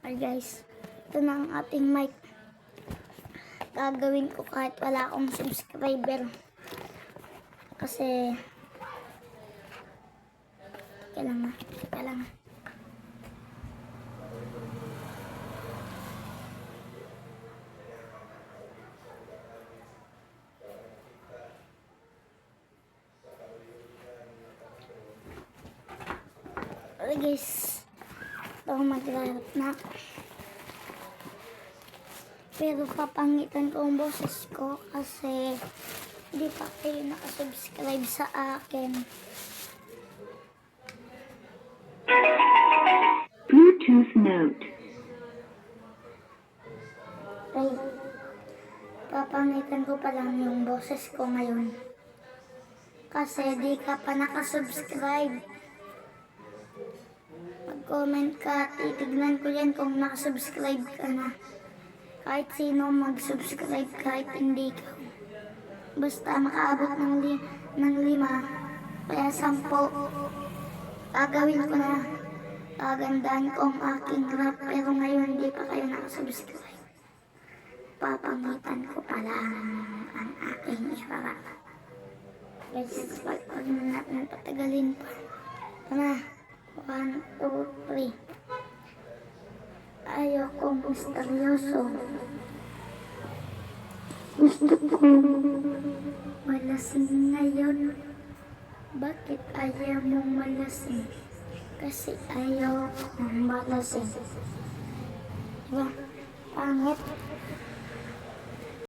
Ay guys, ito na ang ating mic. Gagawin ko kahit wala akong subscriber. Kasi kailangan. Okay guys, ito maglalap na ako. Pero papangitan ko ang boses ko kasi hindi pa kayo nakasubscribe sa akin. Bluetooth mode. Ay, papangitan ko pa lang yung boses ko ngayon. Kasi di ka pa nakasubscribe. Mag-comment ka, titignan ko yan kung nakasubscribe ka na. Kahit sino mag-subscribe, kahit hindi ka. Basta makaabot ng 5, kaya 10. Gagawin ko na. Gagandaan ko ang aking rap, pero ngayon hindi pa kayo nakasubscribe. Papangitan ko pa lang ang aking irarap. Guys, wag na natin patagalin pa. Ito na. 1, 2, 3. Ayokong misteryoso. Gusto ko malasing ngayon. Bakit ayaw mong malasing? Kasi ayaw kong malasing. Diba? Pangit.